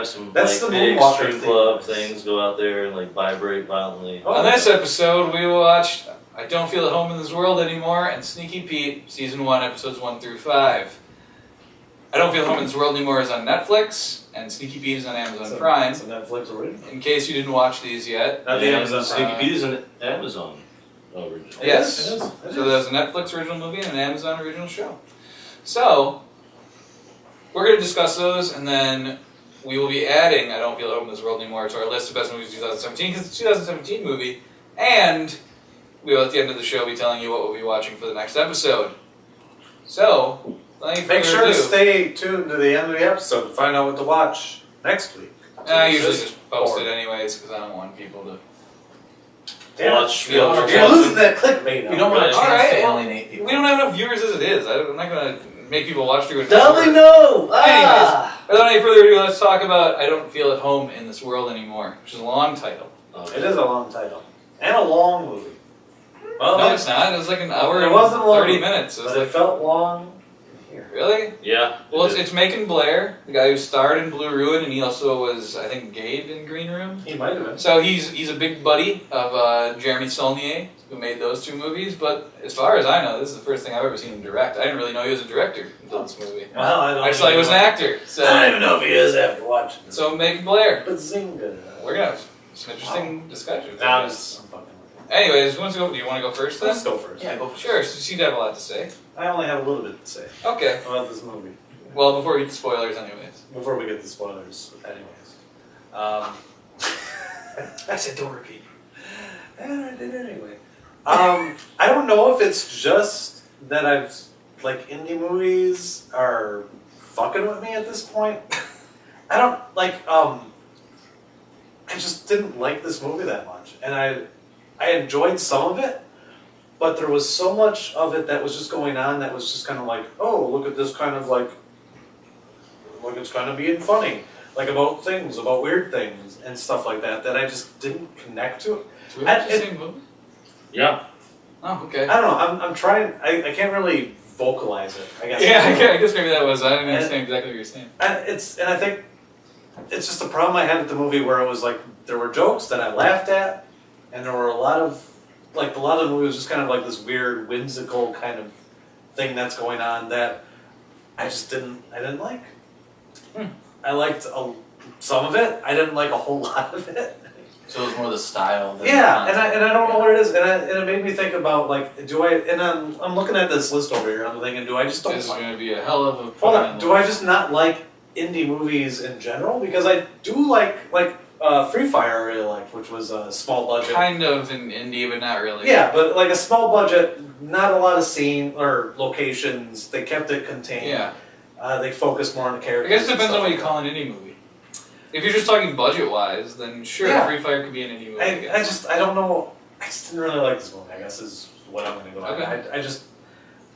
have some That's like the big Moonwalker extreme thing. club things, go out there and like vibrate violently. On this episode, we watched I Don't Feel at Home in This World Anymore and Sneaky Pete, Season 1, Episodes 1 through 5. I Don't Feel at Home in This World Anymore is on Netflix, and Sneaky Pete is on Amazon Prime. It's a Netflix original. In case you didn't watch these yet. Not the And Amazon Sneaky Prime. Pete is an Amazon original. Yes. It is. So there's a Netflix original movie and an Amazon original show. So, we're going to discuss those, and then we will be adding I Don't Feel at Home in This World Anymore to our list of best movies of 2017, because it's a 2017 movie, and we will, at the end of the show, be telling you what we'll be watching for the next episode. So, Make sure to stay tuned to the end of the episode to find out what to watch next week. I usually just post it anyways, because I don't want people to... Watch. You're losing that clickbait. You don't want a chance Alright, to well, alienate people. We don't have enough viewers as it is. I'm not going to make people watch through it. know. Without any further ado, let's talk about I Don't Feel at Home in This World Anymore, which is a long title. Okay. It is a long title and a long movie. Well, No, it's not. It was like an hour It and wasn't long, 30 minutes. It was but like, it felt long here. really? Yeah. Well, it it's Macon Blair, the guy who starred in Blue Ruin, and he also was, I think, Gabe in Green Room. He might have been. So he's a big buddy of Jeremy Saulnier, who made those two movies. But as far as I know, this is the first thing I've ever seen him direct. I didn't really know he was a director until this movie. Well, I just thought he was an actor. So, I don't even know if he is after watching this. so Macon Blair. But Zinga. We're gonna have some interesting discussions. I'm fucking with you. Anyways, who wants to go? Do you want to go first then? Let's go first. Yeah, go for Sure. So you'd have a lot to say. I only have a little bit to say Okay. about this movie Well, before we get to spoilers, anyways. before we get to spoilers. Anyways, I said don't repeat. and I did anyway. I don't know if it's just that I've like indie movies are fucking with me at this point. I don't like. I just didn't like this movie that much, and I enjoyed some of it, but there was so much of it that was just going on that was just kind of like, oh, look at this kind of like it's kind of being funny, like about things, about weird things and stuff like that, that I just didn't connect to it. Do we watch the same movie? Yeah. Oh, okay. I don't know. I'm trying. I can't really vocalize it. I guess. Yeah, I guess maybe that was. I didn't understand exactly what you were saying. And I think it's just a problem I had with the movie where it was like there were jokes that I laughed at, and there were a lot of the movie was just kind of like this weird whimsical kind of thing that's going on that I didn't like. I liked some of it. I didn't like a whole lot of it. So it was more the style. Than Yeah, the and I don't know what it is, and it made me think about like, do I? And I'm looking at this list over here. I'm thinking, do I just don't? This is going to be a hell of a. Hold on. Do I just not like indie movies in general? Because I do like Free Fire. I really liked, which was a small budget. Kind of in indie, but not really. Yeah, but like a small budget, not a lot of scene or locations. They kept it contained. Yeah. They focused more on the I characters. guess it depends on what you call an indie movie. If you're just talking budget-wise, then sure, Yeah. Free Fire could be an indie movie. I don't know. I just didn't really like this movie. I guess is what I'm going to go on. Okay.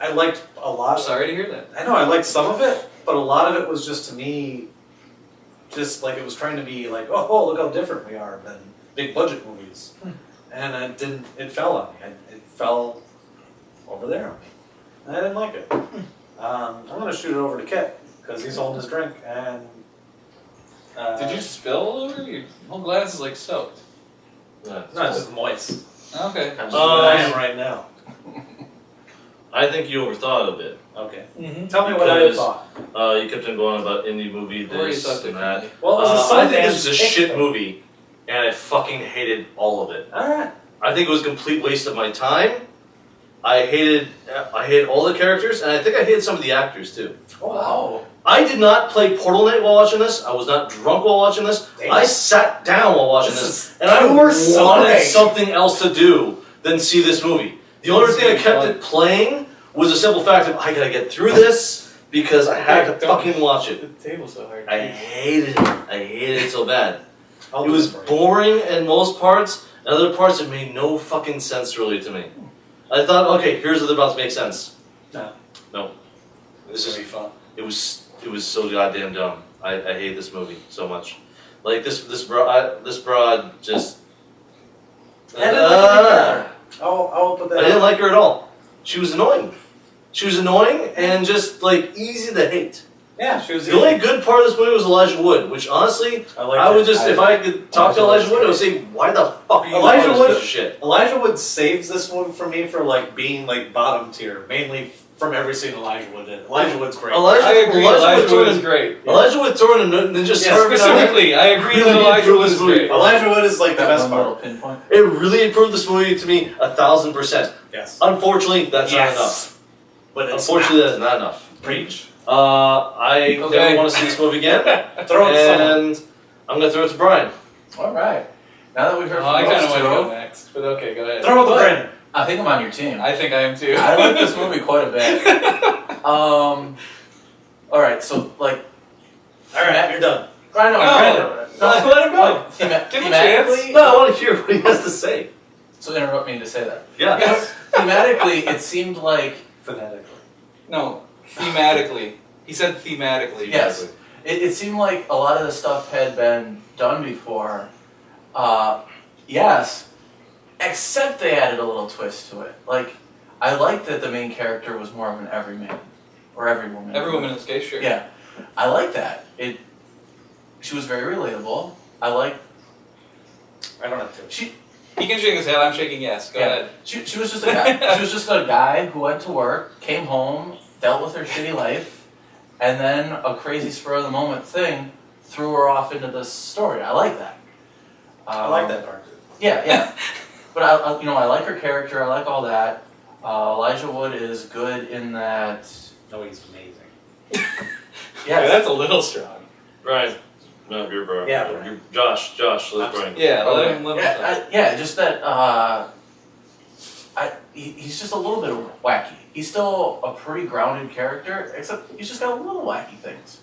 I liked a lot. I'm sorry to hear that. I know I liked some of it, but a lot of it was just to me, just like it was trying to be like, oh look how different we are than big budget movies, and it didn't. It fell on me. It fell over there on me, and I didn't like it. I'm going to shoot it over to Kit because he's holding his drink and. Did you spill all over? Your whole glass is like soaked. No, it's just moist. Okay. That's what I am right now. I think you overthought it a bit. Okay. Mm-hmm. Tell me what I Because, thought. You kept on going about indie movie, Or you this thought and that. differently. Well, it was a I think this Sundance is a pick shit thing. movie, and I fucking hated all of it. Alright. I think it was a complete waste of my time. I hated all the characters, and I think I hated some of the actors too. Oh, wow. I did not play Portal Night while watching this. I was not drunk while watching this. Damn. I sat down while watching This this, is and I pure wanted Sunday. something else to do than see this movie. The only thing that kept it playing was the simple fact of I gotta get through this because I had to fucking watch it. The table's so hard. I hated it. I hated it so bad. I'll It do was for you. boring in most parts, and other parts it made no fucking sense really to me. I thought, okay, here's what's about to make sense. No. This is fun. It was so goddamn dumb. I hate this movie so much. Like this broad just. I didn't like her. I'll put that. I didn't like her at all. She was annoying. She was annoying and just like easy to hate. Yeah, she was. The only good part of this movie was Elijah Wood, which honestly, I would just, if I could talk to Elijah Wood, I would say, why the fuck are you Elijah doing Wood- this piece of shit? Elijah Wood saves this movie for me for like being like bottom tier, mainly from every scene Elijah Wood did. Elijah Wood's great. I agree. Elijah Wood is great. Elijah Wood throwing a ninja sword. Specifically, I agree that Elijah Wood is great. Elijah Wood is like the That best one little part. pinpoint. It really improved this movie to me 1,000%. Yes. Unfortunately, that's not enough. But it's Unfortunately, that's not enough. preach. I Okay. never want to see this movie again, Throw it to someone. and I'm gonna throw it to Brian. All right. Now that we've heard Oh, I from kind of those want to two, go next, but okay, go ahead. Throw it to But- Brandon. I think I'm on your team. I think I am too. I like this movie quite a bit. All right, so like, All right, you're done. I know, No, let him go. Like, Give him a thematically, chance. No, I want to hear what he has to say. so interrupt me to say that. Yeah. Yes. Thematically, it seemed like Phonetically. No, thematically. He said thematically. yes, it seemed like a lot of the stuff had been done before. Yes, except they added a little twist to it. Like, I liked that the main character was more of an everyman or everywoman. Every woman in this case, sure. Yeah, I like that. She was very relatable. I like I don't have to. she. He can shake his head. I'm shaking yes. Go Yeah. ahead. She was just a guy. She was just a guy who went to work, came home, dealt with her shitty life, and then a crazy spur of the moment thing threw her off into this story. I like that. I like that part. Yeah. But I like her character. I like all that. Elijah Wood is good in that. No, he's amazing. Yeah, that's a little strong. Brian. No, you're Brian. Yeah, Brian. You're Josh, let Brian. Yeah, let him talk. Just that. He's just a little bit wacky. He's still a pretty grounded character, except he's just got a little wacky things.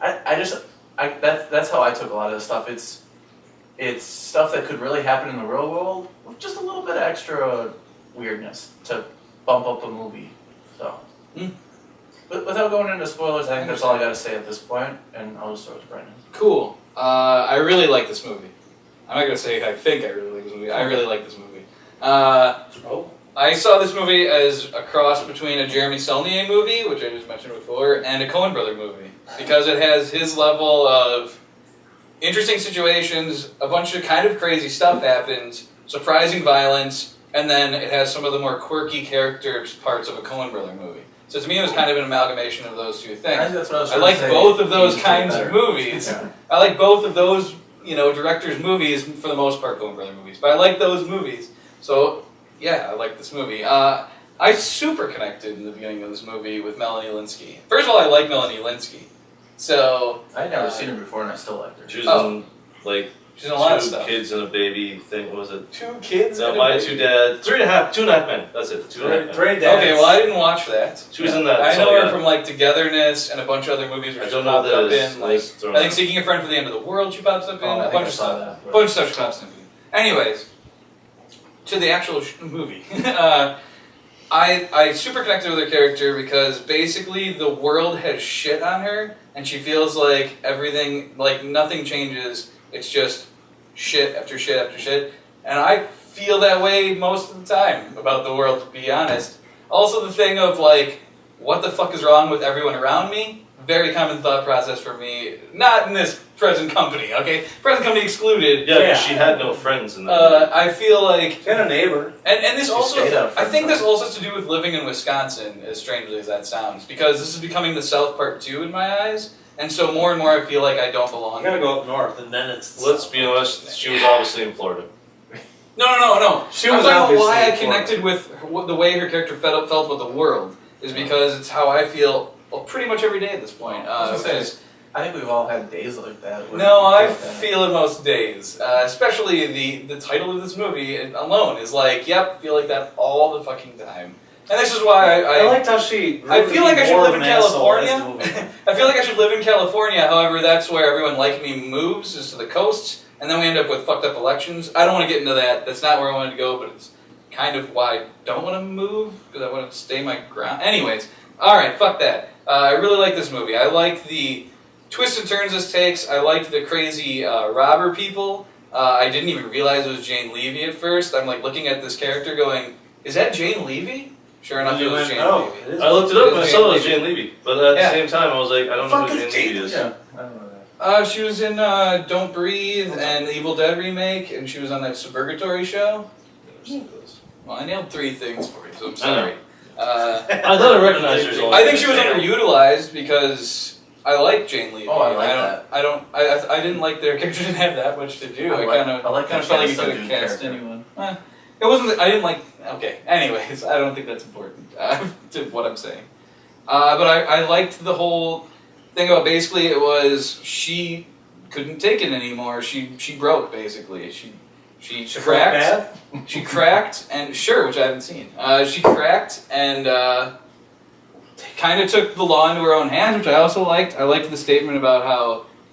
That's how I took a lot of this stuff. It's stuff that could really happen in the real world with just a little bit of extra weirdness to bump up the movie. So, but without going into spoilers, I think that's all I got to say at this point, and I'll just throw it to Brendan. Cool. I really like this movie. I'm not gonna say I think I really like this movie. I really like this movie. I saw this movie as a cross between a Jeremy Saulnier movie, which I just mentioned before, and a Coen Brother movie, because it has his level of interesting situations, a bunch of kind of crazy stuff happens, surprising violence, and then it has some of the more quirky character parts of a Coen Brother movie. So to me, it was kind of an amalgamation of those two I things. think that's what I was I trying like to say. both of those He's kinds better. of movies. Yeah. I like both of those, directors' movies, for the most part, Coen Brother movies. But I like those movies. So, yeah, I like this movie. I super connected in the beginning of this movie with Melanie Linsky. First of all, I like Melanie Linsky. So... I'd never seen her before, and I still liked her. She was Oh. in, like, She's in a lot of 2 stuff. kids and a baby thing. What was it? 2 kids? No, and a my baby. 2 dads. 2.5 men. That's it. 2.5 men. Three dads. Okay, well, I didn't watch that. She was in that. I so know her yeah. from, like, Togetherness and a bunch of other movies where I she don't know popped what up that is. in. Like, I think Seeking a Friend for the End of the World she pops up in. Oh, I a think bunch I of saw stuff. that. Bunch of stuff she pops up in. Anyways, to the actual movie. I super connected with her character because basically the world has shit on her and she feels like everything, like nothing changes. It's just shit after shit after shit. And I feel that way most of the time about the world, to be honest. Also the thing of like, what the fuck is wrong with everyone around me? Very common thought process for me. Not in this present company, okay? Present company excluded. Yeah, Yeah. she had no friends in that. I feel like, She had a neighbor. and this She also, stayed up for I think this some. also has to do with living in Wisconsin, as strangely as that sounds, because this is becoming the South Part 2 in my eyes, and so more and more I feel like I don't belong. I'm gonna go up north, and then it's. Let's be honest, she was obviously in Florida. No. She I'm was talking about obviously why I in Florida. connected with the way her character felt about the world, is because it's how I feel pretty much every day at this point. I was which gonna is- say, I think we've all had days like that. where No, we I like that. feel it most days. Especially the title of this movie alone is like, yep, feel like that all the fucking time. And this is why I liked how she. I feel like I should more live of in an asshole as the California. movie. I feel like I should live in California. However, that's where everyone like me moves, is to the coast, and then we end up with fucked up elections. I don't want to get into that. That's not where I wanted to go, but it's kind of why I don't want to move, because I want to stay my ground. Anyways, all right, fuck that. I really like this movie. I like the twists and turns this takes. I liked the crazy robber people. I didn't even realize it was Jane Levy at first. I'm like looking at this character going, is that Jane Levy? Sure enough, it was Jane oh, Levy. it is. I looked it up and I Jane saw it was Levy. Jane Levy, but at Yeah. the same time I was like, I don't know Fuck who is Jane Levy is. Yeah, I don't know that. She was in Don't Breathe and the Evil Dead remake, and she was on that Suburgatory show. Well, I nailed 3 things for you, so I'm sorry. I thought I recognized her. I think she was underutilized because I like Jane Levy. Oh, I like that. I didn't like their character didn't have that much to do. I like kind that of felt like you kind could of have cast subdued anyone. It wasn't. I didn't like. Okay. Anyways, I don't think that's important to what I'm saying. But I liked the whole thing about basically it was she couldn't take it anymore. She broke basically. She cracked. She cracked and sure, which I haven't seen. She cracked and kind of took the law into her own hands, which I also liked. I liked the statement about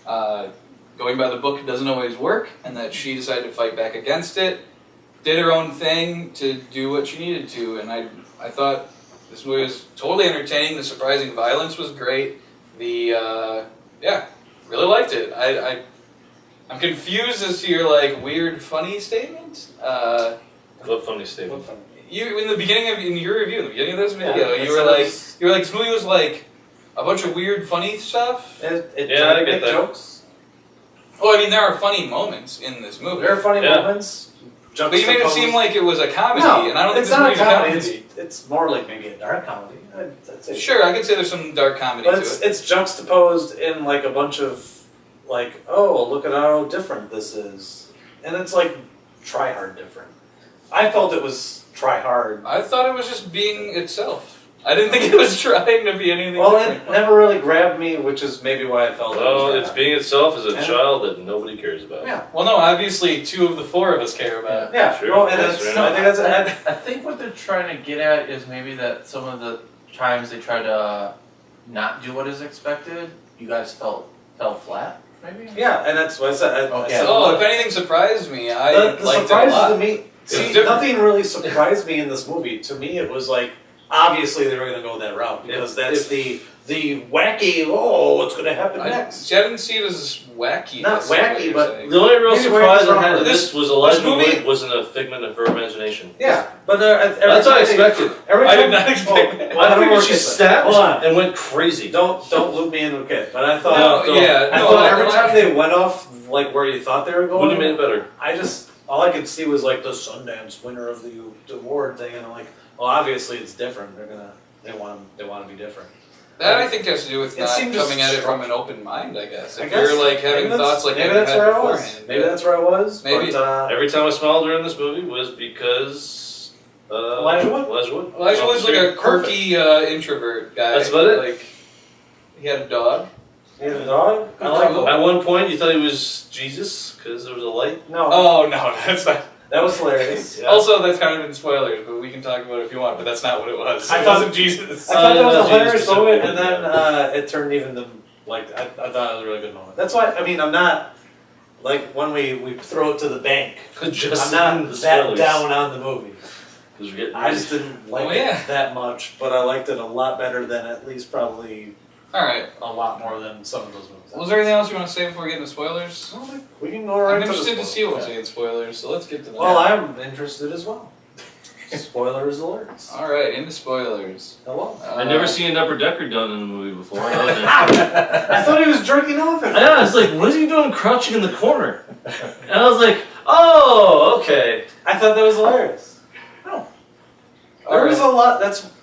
how going by the book doesn't always work, and that she decided to fight back against it. Did her own thing to do what she needed to, and I thought this movie was totally entertaining. The surprising violence was great. The really liked it. I'm confused as to your weird funny statement. What funny statement? You in the beginning of your review, in the beginning of this video, Yeah, you were like this movie was like a bunch of weird funny stuff. It Yeah, I get that. jokes. Well, I mean there are funny moments in this movie. There are funny Yeah. moments. But you made it seem like it was a comedy, No, and I don't think it's this not a movie's comedy. It's more like maybe a dark comedy. I'd say. Sure, I could say there's some dark comedy But to it's, it. it's juxtaposed in like a bunch of oh, look at how different this is. And it's like try hard different. I felt it was try hard. I thought it was just being itself. I didn't think it was trying to be anything Well, different. it never really grabbed me, which is maybe why I felt it Well, was it's bad. being itself as a And- child that nobody cares about. Yeah. Well, no, obviously 2 of the 4 of us care about it. Yeah, Sure, well, and that's it's, right. I think that's I think what they're trying to get at is maybe that some of the times they try to not do what is expected, you guys fell flat, maybe? yeah, and that's what I said. I Okay. said Oh, if anything surprised me, I the liked it a surprises lot. to me. It's See, different. nothing really surprised me in this movie. To me, it was like obviously they were going to go that route because that's the wacky. Oh, what's going to happen next? See, I didn't see it as wacky. Not that's what wacky, you're but- saying. The only real Maybe surprise where I had it's to from. this was Elijah movie- Wood wasn't a figment of her imagination. Yeah, but every That's what I time expected. Every I time, did not expect that. I figured she Hold snapped on. and went crazy. Don't loop me into a kid. But I thought, No, yeah, I no, thought I- every I- time they went off like where you thought they were going, Wouldn't have made it better. all I could see was like the Sundance winner of the award thing, and I'm like, well, obviously it's different. They want to be different. That I think has to do with It not seemed just coming at it from strong. an open mind, I guess. If I guess. you're having Maybe thoughts like maybe you that's had where I was. beforehand. Maybe that's where I was. Maybe. But, Every time I smiled during this movie was because Elijah Wood? Elijah was like a Perfect. quirky introvert guy. That's about it. Like he had a dog. you have a dog? I like Cool. At one point, you thought he was Jesus because there was a light. No, Oh no, that's not. that was hilarious. Yeah. Also, that's kind of in spoilers, but we can talk about it if you want. But that's not what it was. I It thought- wasn't Jesus. I thought that was a Jesus hilarious moment, specifically, and then it turned even the I thought it was a really good moment. That's why I mean I'm not like when we throw it to the bank. Just I'm in not the that spoilers. down on the movie. 'Cause we're getting I just didn't like Oh, yeah. it that much, but I liked it a lot better than at least probably All right. a lot more than some of those movies. Was there anything else you want to say before we get into spoilers? We can go right I'm to the interested to see what's spoilers. in spoilers, so let's get to that. Well, I'm interested as well. Spoilers alerts. All right, into spoilers. Hello. I've never seen an upper decker done in a movie before. I I thought he was jerking off. was like, what is he doing crouching in the corner? And I was like, oh, okay. I thought that was hilarious. All There was right. a lot.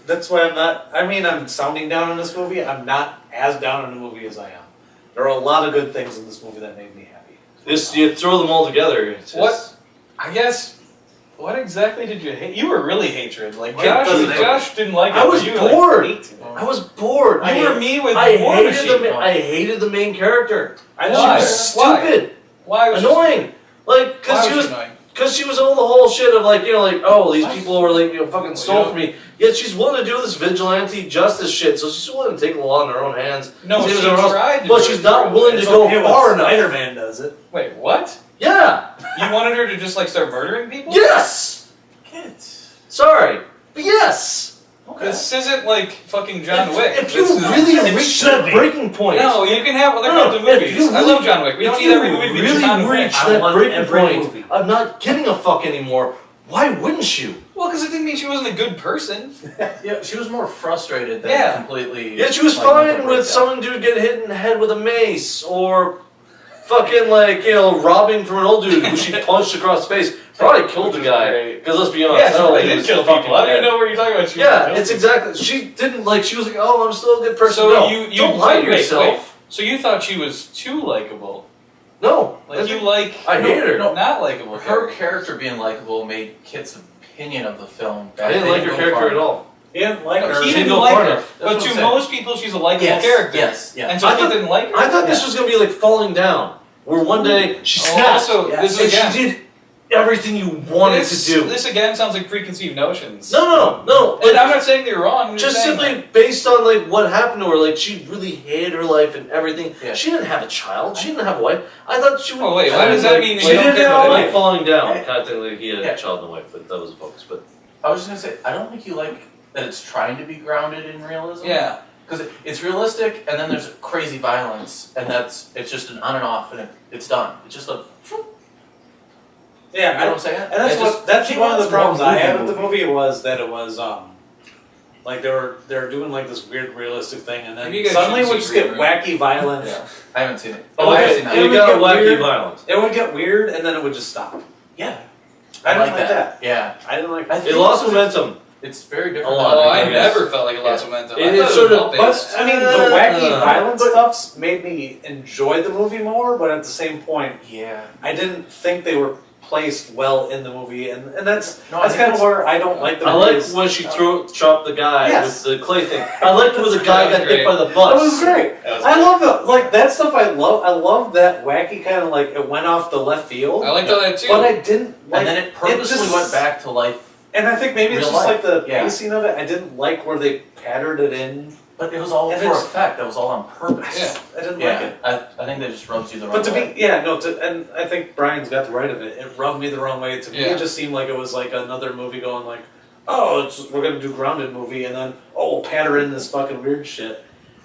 That's why I'm not. I mean, I'm sounding down on this movie. I'm not as down on the movie as I am. There are a lot of good things in this movie that made me happy. This you throw them all together. It's just- What? I guess. What exactly did you hate? You were really hatred. Like Wait, Josh, doesn't it- Josh didn't like it. I was but you bored. Like, hate it. I was bored. You were me with I War hated Machine. I hated the main character. I Why? She was Why? stupid, Why was annoying. Like, Why cause she was, annoying? cause she was all the whole shit of like, oh, these people were like, fucking stole Yeah. from me. Yet she's willing to do this vigilante justice shit. So she's willing to take the law in her own hands. No, Same she as everyone else. tried to But do she's it not too. willing to It's go okay when far enough. Spider-Man does it. Wait, what? Yeah. You wanted her to just start murdering people? Yes. Kids. Sorry. But yes. This isn't like fucking John Wick. If you This is- really it reach should that be. breaking point. No, you can have other No, kinds of if movies. you I love John Wick. We don't if need every you movie to be really John Wick. reach I that want breaking every point movie. of not giving a fuck anymore, why wouldn't you? Well, because it didn't mean she wasn't a good person. Yeah, she was more frustrated than Yeah. completely. Yeah, she was like, fine mental with breakdown. some dude getting hit in the head with a mace, or fucking like, you know, robbing from an old dude who she punched across the face. Probably killed the guy. Because let's be honest, Yeah, I she don't really think he did was kill fucking people. I don't even dead. know what you're talking about. She Yeah, killed it's people. exactly. She didn't like. She was like, "Oh, I'm still a good person." So No, you don't lie to wait, yourself. wait. So you thought she was too likable? No, Like you like? I hate her. No, Not likable. her character being likable made Kit's opinion of the film. I didn't like her character at all. He didn't like her. He She didn't didn't go like far her, enough. but That's what to I'm saying. most people, she's a likable Yes, character. yes, yeah. And so I Kit thought- didn't like her. I thought this was gonna be like falling down, where one day she Oh, snapped, also, Yeah. this is and again. she did everything you wanted this, to do. This again sounds like preconceived notions. No. And I'm not saying they're wrong. I'm Just saying simply based on like what happened to her, like she really hated her life and everything. Yeah. She didn't have a child. She didn't have a wife. I thought she would. Oh, wait, why does that mean she you don't didn't care have about a life? wife falling down? Kind of thing. Like he had Yeah. a child and a wife, but that was the focus. But I was just gonna say, I don't think you like that it's trying to be grounded in realism. Yeah. Because it's realistic, and then there's crazy violence, and it's just an on and off, and it's done. It's just a. Yeah, You know what I'm saying? And that's It what just- that's it one of the wants more problems I had with movie. the movie was that it was like they were doing like this weird realistic thing, and then Maybe you guys suddenly it should would just see get Green wacky violence. Yeah, I haven't seen it. Oh, I okay. haven't seen that. It it would got get wacky weird. violence. It would get weird, and then it would just stop. Yeah, I didn't like that. Yeah, I didn't like I it. think It lost this is- momentum. It's very different. A lot. Oh, I Yes. never felt like it lost momentum. I It thought is was sort of- well-paced. But I mean, the wacky violence stuffs made me enjoy the movie more, but at the same point, Yeah. I didn't think they were placed well in the movie, and that's No, I that's think kind of it's- where I don't like the I like movies. when she chopped the guy Yes. with the clay thing. I liked when the guy That was got hit great. by the That bus. was great. That was I love it. Like that stuff. I love that wacky kind of like it went off the left field. I liked all that too. But I didn't like. And then it purposely just- went back to life, And I think maybe it's real just life. like the Yeah. pacing of it. I didn't like where they patterned it in. but it was all And for it's- effect. That was all on purpose. Yeah. I didn't like Yeah, it. I think that just rubs you the wrong But to way. me, yeah, no, and I think Brian's got the right of it. It rubbed me the wrong way. To me, Yeah. it just seemed like it was like another movie going like, oh, we're gonna do grounded movie, and then we'll patter in this fucking weird shit,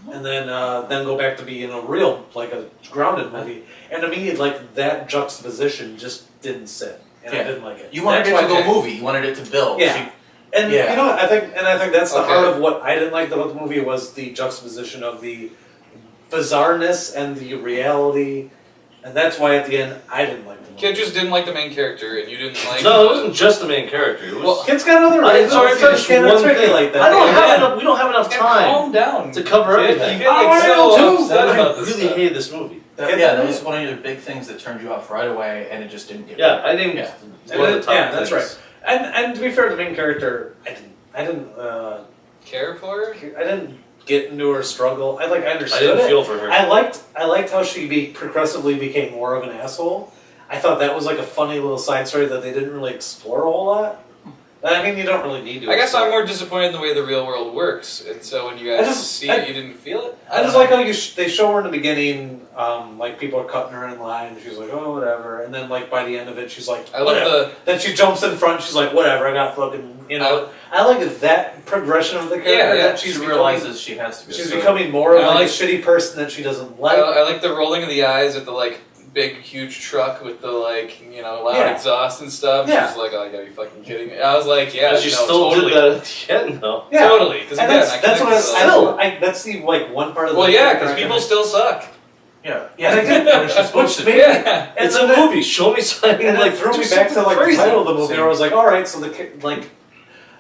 and then go back to being a real like a grounded movie. And to me, like that juxtaposition just didn't sit, and I Yeah. didn't like it. You wanted That's it to why- go movie. You wanted it to build. Yeah. She- And Yeah. you know what? I think that's the Okay. heart of what I didn't like about the movie was the juxtaposition of the bizarreness and the reality, and that's why at the end I didn't like the movie. Kid just didn't like the main character, and you didn't like. No, it wasn't just the main character. It was. Well, Kid's got other I'm reasons. sorry, You it's just can't one thing. articulate that. I don't Yeah. have enough. We don't have enough Yeah, time calm down to cover Kid, everything. You get like I so know too. upset I about this really stuff. hated this movie. that was one of your big things that turned you off right away, and it just didn't get. Yeah, I think Yeah. it's one of the top Yeah, that's things. right. And to be fair, the main character, I didn't Care for her? get into her struggle. I I understood didn't it. feel for her. I liked how she progressively became more of an asshole. I thought that was like a funny little side story that they didn't really explore a whole lot. I mean, you don't really need to. I guess I'm explore. more disappointed in the way the real world works, and so when you I guys just- see it, you didn't feel it. I just like how they show her in the beginning, like people are cutting her in line, and she's like, oh, whatever. And then, like, by the end of it, she's like, I love whatever. Then she jumps in front, she's like, whatever, I got fucking, you know. I like that progression of the character. Yeah, that She she's realizes she has to be. She's a becoming more of I like, like- a shitty person that she doesn't the. like. I like the rolling of the eyes at the like big huge truck with the like loud Yeah. exhaust and stuff. Yeah. She's like, oh, you gotta be fucking kidding me. I was like, yeah, But she no, still totally. did that at the end, though. Yeah. Totally, because And again, that's what still. that's the like one part of the Well, yeah, character because I people can- still suck. Yeah, And I yeah. get- What is she supposed to which do? made- Yeah. And It's so a that- movie. Show me something And like it threw do me back to something like crazy. the title of the movie. Where I was like, all right, so like,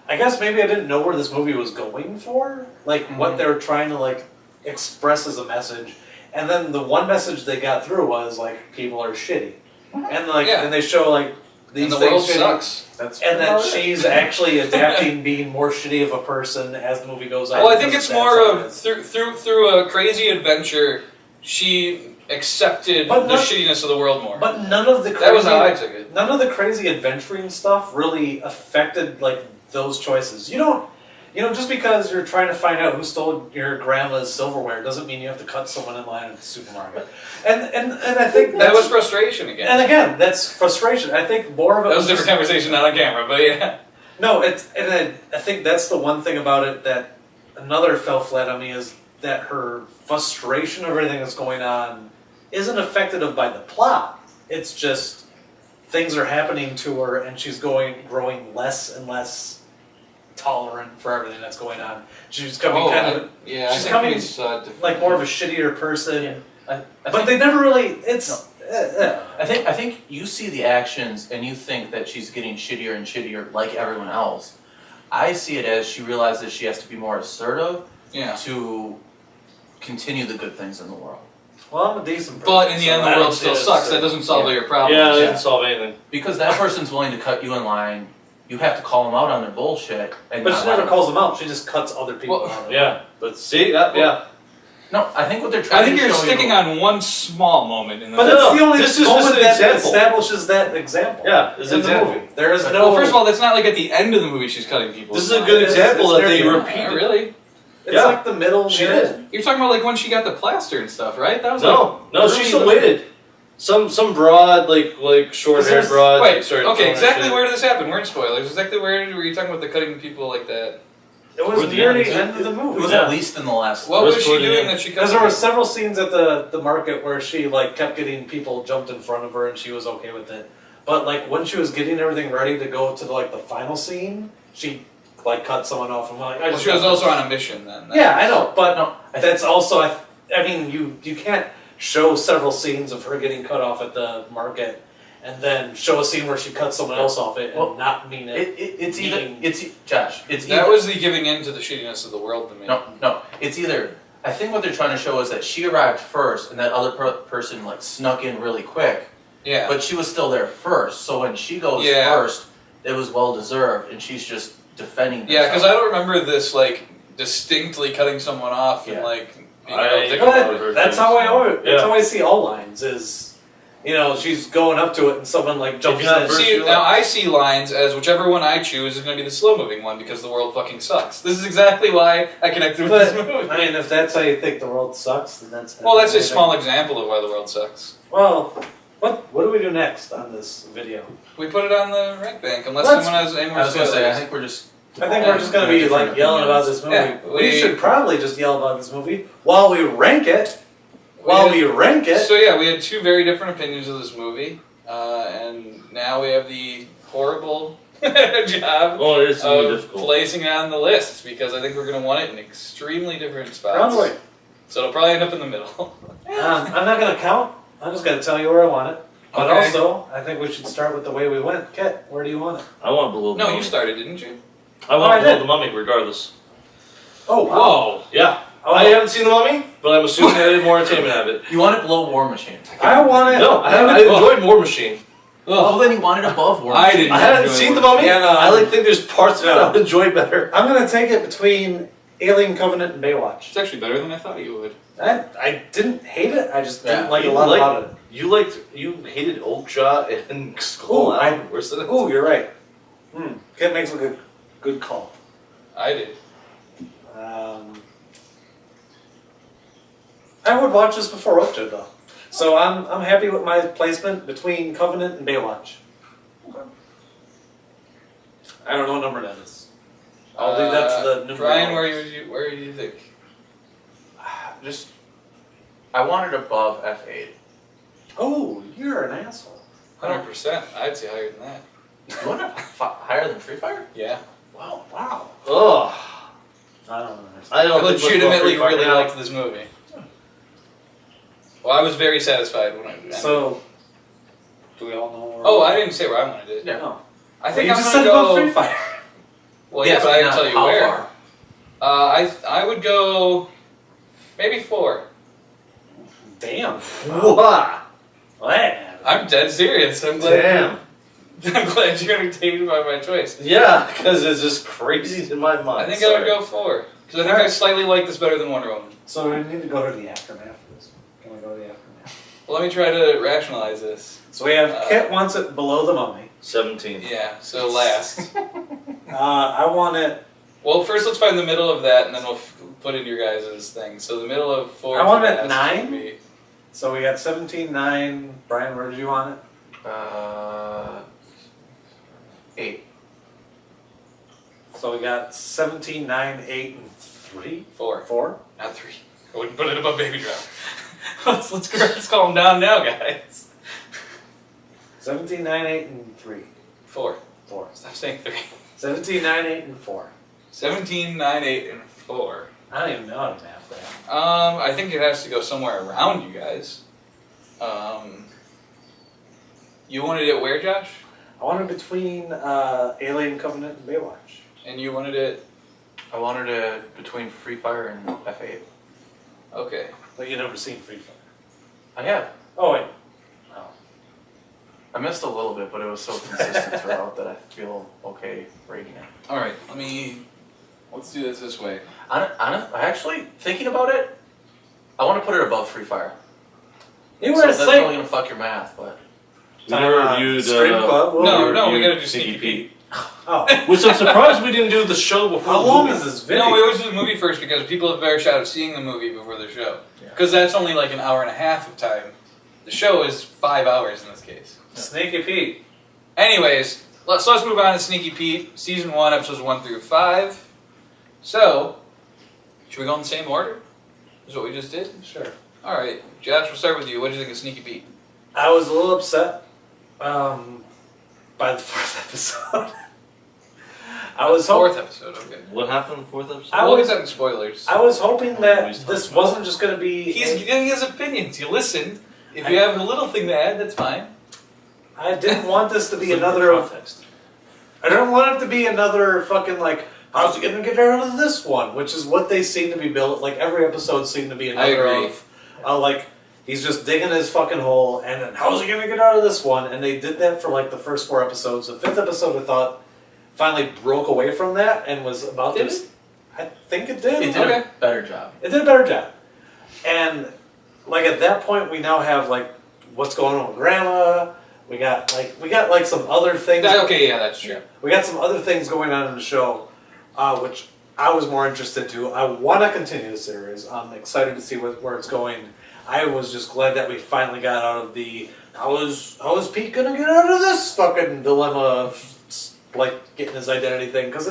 I guess maybe I didn't know where this movie was going for, like what they were trying to like express as a message, and then the one message they got through was like people are shitty, and like Yeah. and they show like these And the things world shitty, sucks. That's and that about it. she's actually adapting being more shitty of a person as the movie goes on. Well, I think because it's that's more how it of is. through a crazy adventure, she accepted But the not- shittiness of the world more. But none of the crazy, that was how I took it. none of the crazy adventuring stuff really affected like those choices. You don't, just because you're trying to find out who stole your grandma's silverware doesn't mean you have to cut someone in line at the supermarket. And I think That that's, was frustration again. and again, that's frustration. I think more of it That was a different conversation, not on camera, but yeah. No, I think that's the one thing about it that another fell flat on me is that her frustration of everything that's going on isn't affected by the plot. It's just things are happening to her and she's growing less and less tolerant for everything that's going on. She's becoming kind of yeah, she's I think coming we saw it like more of a shittier person. Yeah. I But think, they never really. It's. I think you see the actions and you think that she's getting shittier and shittier like everyone else. I see it as she realizes she has to be more assertive Yeah. to continue the good things in the world. Well, I'm a decent person. But in the end, the I world don't still see it sucks. as That doesn't solve all your problems. Yeah, that Yeah. doesn't solve anything. Because that person's willing to cut you in line, you have to call them out on their bullshit. And But not she never let- calls them out. She just cuts other people Well, out. Yeah, but see that? Yeah. No, I think what they're trying I think to you're show sticking you, on one small moment in the But No, that's no, the only this is just moment an that example. establishes that example. Yeah, this is in an the example. movie. There is But- no. Well, first of all, that's not like at the end of the movie she's cutting people. This is in a line. good It's- example it's that they near the end. repeated. Not really. It's Yeah. like the middle. She near- did. You're talking about like when she got the plaster and stuff, right? That was No, no, she early still in the- waited. Some broad, like short-haired There's- broad. Wait, started okay, throwing exactly shit. where did this happen? We're in spoilers. Exactly where were you talking about the cutting people like that? It was Toward the near end. the end of the it movie. was Yeah. at least in the last. What was was she toward the doing end. that she cut Because there were people? several scenes at the market where she like kept getting people jumped in front of her and she was okay with it. But like when she was getting everything ready to go to the final scene, she like cut someone off and went like, I Well, just she was got also this. on a mission then. Yeah, I know, but No, I that's also I mean you can't show several scenes of her getting cut off at the market and then show a scene where she cut someone else off it and Well, not mean it. it's either Meaning- Josh. It's That either, was the giving in to the shittiness of the world to me. no. It's either. I think what they're trying to show is that she arrived first, and that other person like snuck in really quick. Yeah. But she was still there first, so when she goes Yeah. first, it was well deserved, and she's just defending. Yeah, because I herself. don't remember this like distinctly cutting someone off and Yeah. like. Being I- able to But go- I've That's how I always, that's Yeah. how I see all lines is, she's going up to it and someone like jumps you're not in. first, See, now I see lines as whichever one I choose is going to be the slow-moving one because the world fucking sucks. This is exactly why I connected with this But, movie. I mean, if that's how you think the world sucks, then that's. Well, that's a amazing. small example of why the world sucks. Well, what do we do next on this video? We put it on the rank bank unless Let's- someone has any more I was gonna say, I spoilers. think we're just. I think we're just gonna be like yelling about this movie. Yeah, we we- should probably just yell about this movie while we rank it. While we rank it. So yeah, we had two very different opinions of this movie, and now we have the horrible job Oh, it is really of difficult. placing it on the list because I think we're going to want it in extremely different spots. Round the way. So it'll probably end up in the middle. I'm not gonna count. I'm just gonna tell you where I want it. But Okay. also, I think we should start with the way we went. Kit, where do you want it? I want below the No, mummy. you started, didn't you? I want I below did. the mummy, regardless. Oh, wow. Whoa! Yeah. Oh, I haven't seen the mummy, but I'm assuming I did more entertainment out of it. You want it below War Machine. I want it. No, I enjoyed War Machine. Oh, then you want it above War I Machine. didn't. I haven't enjoy seen War the mummy. Yeah, no, I think there's parts of it I would enjoy better. I'm gonna take it between Alien Covenant and Baywatch. It's actually better than I thought you would. I didn't hate it. I just didn't Yeah. like a You lot like- about it. You hated Oakjaw and Skull Ooh, I- Island worse than it. Ooh, you're right. Kit makes a good call. I did. I would watch this before Oakjaw though, so I'm happy with my placement between Covenant and Baywatch. Okay. I don't know what number that is. I'll leave that to the new. Brian, where do you think? Just, I want it above F8. Oh, you're an asshole. 100%. I'd say higher than that. You want it higher than Free Fire? Yeah. Wow. Wow. Ugh. I don't know. I don't I think much about legitimately Free Fire really now. liked this movie. Well, I was very satisfied when I. So, do we all know? Where Oh, I didn't say where I wanted it. Yeah. No. I think you I'm just gonna said about go. Free Fire. Well, yeah, but I didn't not tell you how where. far. I would go maybe 4. Damn. Wow. Man. I'm dead serious. I'm glad. Damn. I'm glad you're entertained by my choice. Yeah, because it's just crazy in my mind. I think I would go 4 because I think I slightly like this better than Wonder Woman. So we need to go to the aftermath of this. Can we go to the aftermath? Well, let me try to rationalize this. So we have Kit wants it below the mummy. 17. Yeah. So last. I want it. Well, first let's find the middle of that, and then we'll put in your guys' thing. So the middle of 4. I want to it at last 9. would be- So we got 17, 9. Brian, where did you want it? 8. So we got 17, 9, 8, and 3. 4, 4. not 3. I wouldn't put it above Baby Driver. let's calm down now, guys. 17, 9, 8, and 3. 4. 4. Stop saying 3. 17, 9, 8, and 4. 17, 9, 8, and 4. I don't even know how to math that. I think it has to go somewhere around you guys. You wanted it where, Josh? I wanted between Alien Covenant and Baywatch. And you wanted it... I wanted it between Free Fire and F8. Okay. But you never seen Free Fire. I have. Oh, wait. Oh. I missed a little bit, but it was so consistent throughout that I feel okay rating it. Alright, let's do this way. Actually, thinking about it, I want to put it above Free Fire. You So were that's asleep. probably going to fuck your math, but... We never reviewed Stream Club. No, We'll we review- gotta do Sneaky Pete. Oh. Which I'm surprised we didn't do the show before How the long movie. is this video? No, we always do the movie first because people have a better shot of seeing the movie before the show. Yeah. Because that's only like an hour and a half of time. The show is 5 hours in this case. Sneaky Pete. Anyways, let's move on to Sneaky Pete, Season 1, Episodes 1 through 5. So, should we go in the same order? Is what we just did? Sure. Alright, Josh, we'll start with you. What did you think of Sneaky Pete? I was a little upset by the 4th episode. I was Fourth episode, okay. What happened in the 4th episode? I We'll was- get that in spoilers. I was hoping that Always this talk about wasn't just going to be... He's giving his opinions. You listen. If you have a little thing to add, that's fine. I didn't want this to be Look at the another... context. I don't want it to be another fucking like, how's he gonna get out of this one? Which is what they seem to be built. Like every episode seemed to be another agree. of, like he's just digging his fucking hole, and then how's he gonna get out of this one? And they did that for like the first 4 episodes. The 5th episode, I thought, finally broke away from that and was about Did this. I think it did. It did Okay. a better job. It did a better job. And like at that point, we now have like what's going on with Grandma. We got like some other things. Okay, yeah, that's true. We got some other things going on in the show, which I was more interested to. I want to continue the series. I'm excited to see where it's going. I was just glad that we finally got out of the how is Pete gonna get out of this fucking dilemma of like getting his identity thing, because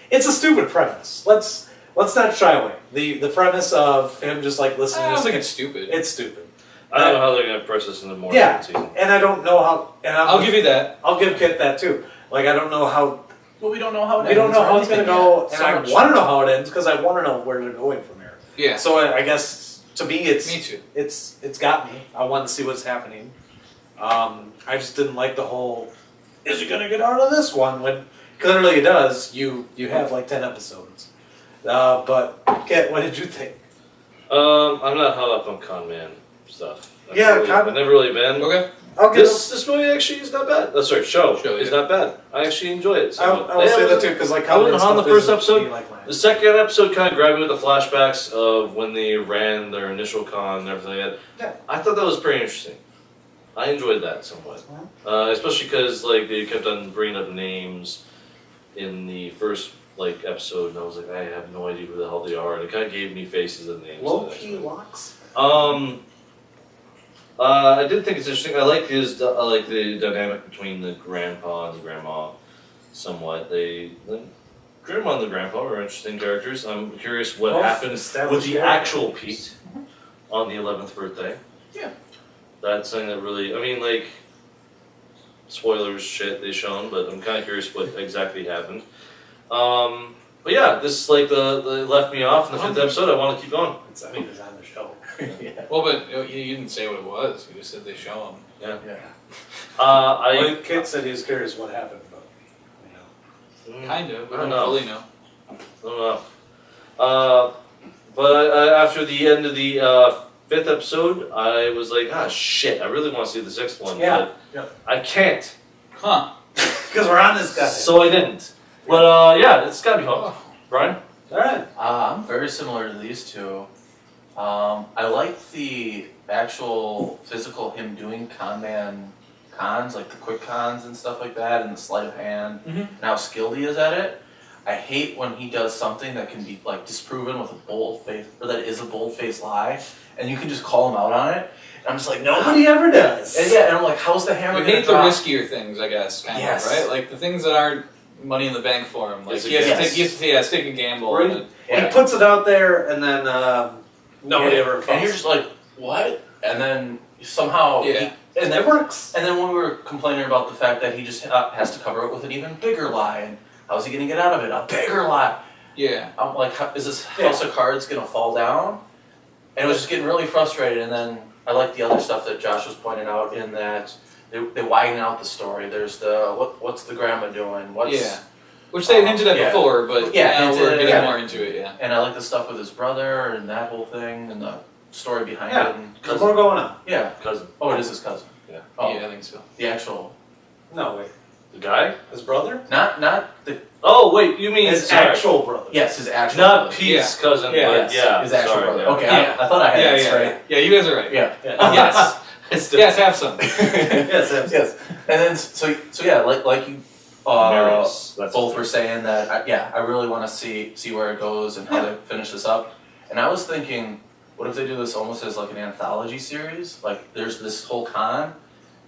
it's a stupid premise. Let's not shy away. The premise of him just like listening. I to don't think this- it's stupid. it's stupid. I don't know how they're going to press this into more Yeah, season. and I don't know how. And I'll give you that. I'll give Kit that too. Like I don't know how. Well, we don't know how it We don't ends know or how it's going to anything go, yet. and So I much- want to know how it ends because I want to know where they're going from here. Yeah. So I guess to me, it's Me too. It's got me. I want to see what's happening. I just didn't like the whole. Is he going to get out of this one? When clearly it does. You have like 10 episodes. But Kit, what did you think? I'm not hung up on con man stuff. Yeah, I've never really been. Okay. I'll give. This movie actually is not bad. Show is yeah. not bad. I actually enjoy it. I will say that too because like I wasn't Covenant on the stuff first isn't episode. me like mine. The second episode kind of grabbed me with the flashbacks of when they ran their initial con and everything like that. Yeah. I thought that was pretty interesting. I enjoyed that somewhat, especially because like they kept on bringing up names in the first like episode, and I was like, I have no idea who the hell they are, and it kind of gave me faces and names. Low-key locks. I did think it's interesting. I like the dynamic between the grandpa and the grandma, somewhat. The grandma and the grandpa are interesting characters. I'm curious what Both happened with established the characters. actual Pete on the 11th birthday. Yeah. That's something that really, I mean, like, spoilers shit they shown, but I'm kind of curious what exactly happened. But yeah, this like the left me off in the 5th episode. I want to keep going. It's on the show. Yeah. Well, but you didn't say what it was. You just said they show them. Yeah. My kid said he was curious what happened, but you know. Kind of. We I don't don't know. fully know. I don't know. But after the end of the 5th episode, I was like, ah, shit, I really want to see the 6th one. Yeah. But I can't. Huh. Because we're on this guy. So I didn't. But yeah, it's gotta be fun. Brian? Alright. I'm very similar to these two. I like the actual physical him doing cons, like the quick cons and stuff like that, and the sleight of hand, and how skilled he is at it. I hate when he does something that can be like disproven with a bold face, or that is a bold faced lie, and you can just call him out on it. And I'm just like, Nobody ever does. And yeah, and I'm like, how's the hammer You gonna hate the drop? riskier things, I guess, kind Yes. of, right? Like the things that aren't money in the bank for him. Like Yes, he has yes. to take a gamble. Right. and- He puts it out there and then nobody ever falls. And you're just like, what? And then somehow, Yeah. and it works. And then when we were complaining about the fact that he just has to cover it with an even bigger lie, and how's he going to get out of it? A bigger lie. Yeah. I'm like, is this house of cards gonna fall down? And it was just getting really frustrated. And then I like the other stuff that Josh was pointing out in that they widen out the story. There's the what's the grandma doing? Which they've hinted at yeah. before, but Yeah, now hinted we're at it, getting yeah. more into it. Yeah. And I like the stuff with his brother and that whole thing and the story behind Yeah. it. And There's more going on. Yeah. Cousin. Oh, it is his cousin. Yeah. Oh, Yeah, I think so. the actual. No, wait. The guy? His brother? Not the. Oh wait, you mean His sorry. actual brother. Yes, his actual. Not brother. Pete's cousin, Yeah. but Yes, yeah. his actual sorry, brother. yeah. Okay, Yeah. I thought I had Yeah, it yeah, straight. yeah. You guys are right. Yeah. Yes. It's Yes, have some. Yes. And then so yeah, like you Marius, that's both were saying that I really want to see where it goes and how they finish this up. And I was thinking, what if they do this almost as like an anthology series? Like there's this whole con,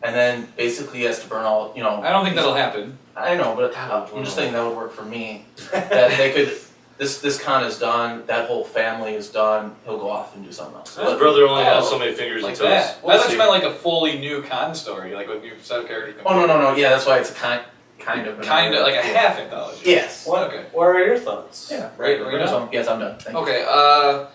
and then basically he has to burn all. I don't think that'll happen. I know, but I'm just thinking that would work for me. That they could. This con is done. That whole family is done. He'll go off and do something else. His brother only has so many fingers Like and toes. that. We'll I thought see. you meant like a fully new con story, like with new set of characters. Oh no! Yeah, that's why it's a kind of. Kind of like a half anthology. Yes. What? Okay. What are your thoughts? Yeah. Right, Right. right now? Yes, I'm done. Thank you. Okay.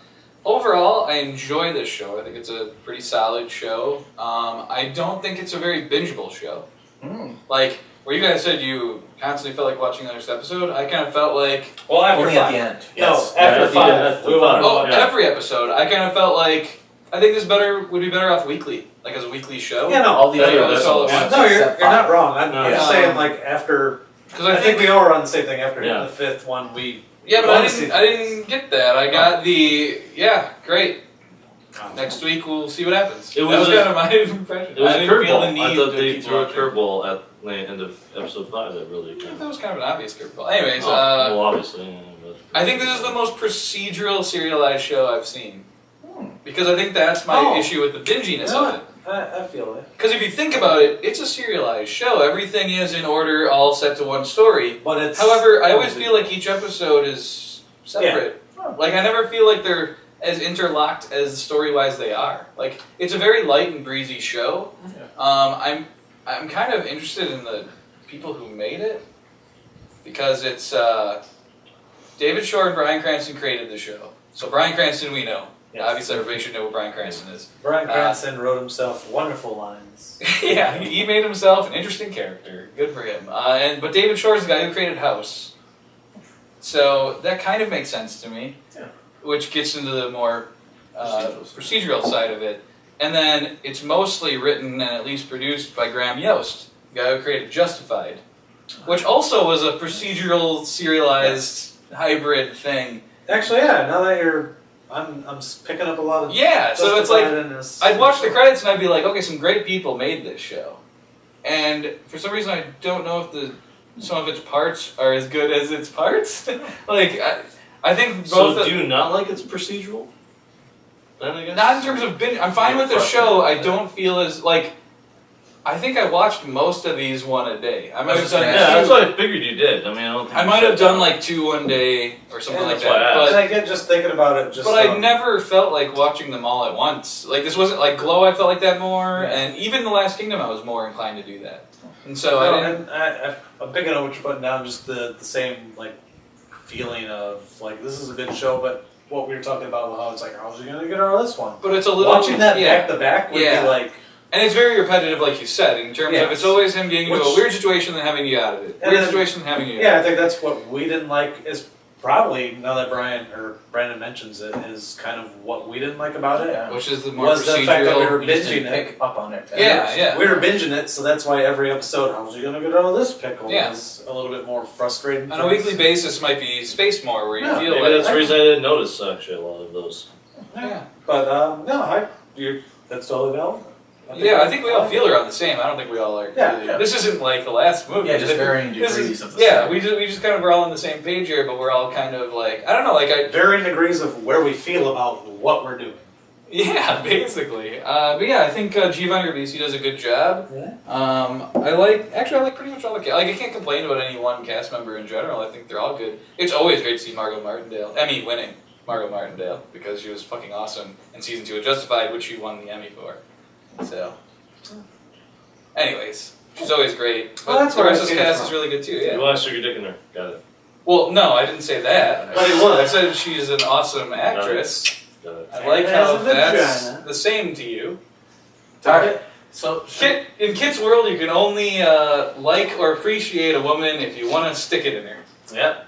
Overall, I enjoy this show. I think it's a pretty solid show. I don't think it's a very bingeable show. Mm. Like where you guys said you constantly felt like watching the next episode, I kind of felt like Well, after Only 5. at the end. No, Yes. after Yeah, at the 5. end, after We want to five. every episode, I kind of felt like I think this would be better off weekly, like as a weekly show. Yeah, no. All the Yeah, other yeah, that's all it episodes. was. No, you're except not five. wrong. I'm No. just saying, like, after. Because I think we all were on the same thing. After Yeah. the 5th one, we. Yeah, but wanna see I didn't get that. I got the great. Next week we'll see what happens. It That was was a- kind of my impression. It was I a didn't feel the curveball. need I thought to they keep threw a watching. curveball at the end of episode 5 that really kind That of. was kind of an obvious curveball. Anyways, well, obviously. Yeah, but I think this is the most procedural serialized show I've seen. Hmm. Because I think that's my Oh. issue with the binginess You know of it. I feel it. Because if you think about it, it's a serialized show. Everything is in order, all set to one story. But it's. However, I always feel like each episode is separate. Yeah. Like I never feel like they're as interlocked as story-wise they are. Like it's a very light and breezy show. Yeah. I'm kind of interested in the people who made it because it's David Shore and Bryan Cranston created the show. So Bryan Cranston we know. Yes. Obviously everybody should know what Bryan Cranston is. Bryan Cranston wrote himself wonderful lines. Yeah, he made himself an interesting character. Good for him. But David Shore is the guy who created House. So that kind of makes sense to me. Yeah. Which gets into the more Procedural. procedural side of it. And then it's mostly written and at least produced by Graham Yost, the guy who created Justified. Which also was a procedural, serialized, hybrid thing. Actually, yeah. Now that you're, I'm picking up a lot of. Yeah, so it's like, Justified in this. I'd watch the credits and I'd be like, okay, some great people made this show. And for some reason I don't know if some of its parts are as good as its parts. Like, I think both... So do you not like it's procedural? Then I guess? Not in terms of binge. I'm fine with the show. I don't feel as, like... I think I watched most of these one a day. I might have done Yeah, two. that's what I figured you did. I mean, I don't think I you might said have done that. like 2 one day or something Yeah, like that's why I that. asked. And I get just thinking about it. But I never felt like watching them all at once. Like this wasn't like Glow. I felt like that more, Yeah. and even The Last Kingdom, I was more inclined to do that. And so No, I didn't. and I'm picking up what you're putting down. Just the same like feeling of like this is a good show, but what we were talking about, how it's like, how's he gonna get out of this one? But it's a little Watching that yeah. back to back would Yeah. be like. And it's very repetitive, like you said, in terms of Yes. it's always him getting into a Which- weird situation and having you out of it. And Weird then- situation and having you. Yeah, I think that's what we didn't like. Is probably now that Brandon mentions it, is kind of what we didn't like about it. Yeah. Which is the more Was the procedural. fact that we were You just binging didn't it. pick up on it. Yeah, yeah. We were binging it, so that's why every episode, how's he gonna get out of this pickle? Yeah. Is a little bit more frustrating. On for a us. weekly basis, might be spaced more, where you Yeah, feel Maybe like that's the reason I didn't notice actually a lot of those. yeah. But no, that's totally valid. Yeah, I think we all feel around the same. I don't think we all are. Yeah, really- yeah. This isn't like the last movie. Yeah, just varying This degrees is, of the yeah, same. we just kind of are all on the same page here, but we're all kind of like I don't know, like Varying degrees of where we feel about what we're doing. yeah, basically. But yeah, I think Giovanni Ribisi does a good job. Yeah. I like pretty much all the cast. Like I can't complain about any one cast member in general. I think they're all good. It's always great to see Margot Martindale, Emmy winning Margot Martindale because she was fucking awesome in season 2 of Justified, which she won the Emmy for. So, anyways, she's always great. But Well, that's the where rest I of the see it cast from. is really good too. You Yeah. want to stick your dick in there. Got it. Well, no, I didn't say that. But he was. I said she's an awesome actress. Got it. I like And how has a that's vagina. the same to you. Alright, so In Kit's world, you can only like or appreciate a woman if you want to stick it in her. Yeah.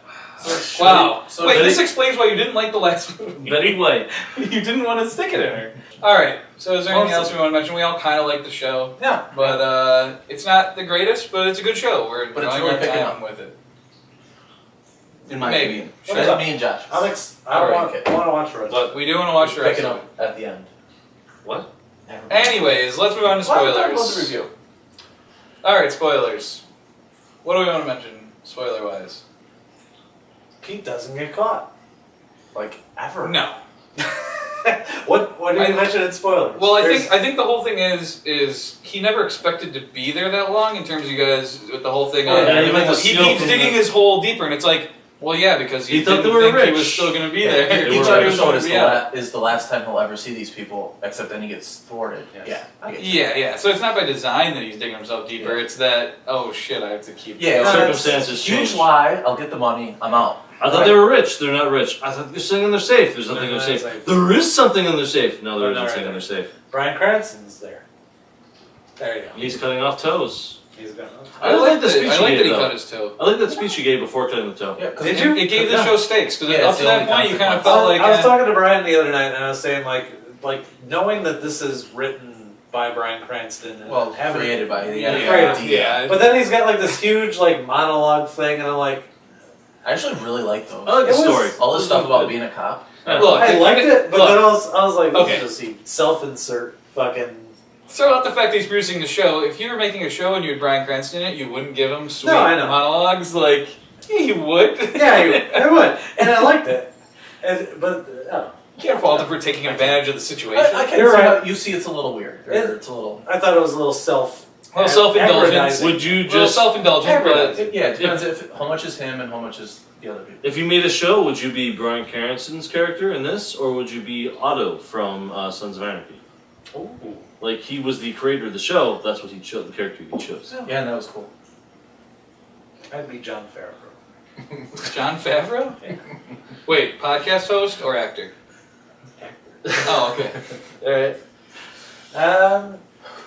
Wow. So Wait, Betty- this explains why you didn't like the last movie. Betty White. You didn't want to stick it in her. Alright, so is there anything else we want to mention? We all kind of like the show. Yeah. But it's not the greatest, but it's a good show. We're But it's enjoying really our picking time up. with it. in my Maybe. opinion, What is up? me and Josh. I Alright, want okay. to watch Rose. But We do want to watch the rest Picking of it. up at the end. what? Anyways, let's move on to Why don't we talk about the spoilers. review? Alright, spoilers. What do we want to mention, spoiler-wise? Pete doesn't get caught. Like ever? No. What do you mention in spoilers? Well, I There's- think the whole thing is he never expected to be there that long in terms of you guys with the whole thing on Yeah, even the he seal keeps from digging the- his hole deeper, and it's like, well, yeah, because He he thought didn't they were think he rich. was still going to be Yeah, there. they He were thought he was episode gonna is be the, out. is the last time he'll ever see these people, except then he gets thwarted. Yes. Yeah, I get you. Yeah. So it's not by design that he's digging himself deeper. It's that, oh shit, I have to keep. Yeah, No, Circumstances huge change. lie. I'll get the money. I'm out. I thought they were rich. They're not rich. I thought there's something in their safe. There's nothing in their safe. safe. There is something in their safe. No, there Oh, no, isn't right something in there. their safe. Bryan Cranston's there. There you go. He's cutting off toes. He's gone. I like the speech I like he that gave, he though. cut his toe. I like that speech he gave before cutting the toe. Yeah, 'cause Did it- you? It gave the Yeah. show stakes because Yeah, up it's to the that only point you kind of consequence. felt like I was talking to Brian the other night, and I was saying like knowing that this is written by Bryan Cranston and Well, having created by the yeah. But then he's got like this huge like monologue thing, and I'm like, I actually really like those. I like the It was- story. All this stuff about being a cop. Look, I liked it, but look, then I was like, this Okay. is just he self-insert fucking. throw out the fact that he's producing the show. If you were making a show and you had Bryan Cranston in it, you wouldn't give him sweet No, I know. monologues. Like, yeah, you would. Yeah, I would, and I liked it, but You can't fault him for taking advantage of the situation. I can You're see right. how you see it's a little weird. Or It- it's a little. I thought it was a little Well, self-indulgence. aggrandizing. Would you Well, just, self-indulgent, but Yeah, it depends if how much is him and how much is the other people. if you made a show, would you be Bryan Cranston's character in this, or would you be Otto from Sons of Anarchy? Ooh. Like he was the creator of the show. That's what he chose. The character he chose. Yeah, and that was cool. I'd be John Favreau. John Favreau? Wait, podcast host or actor? Oh, okay. All right.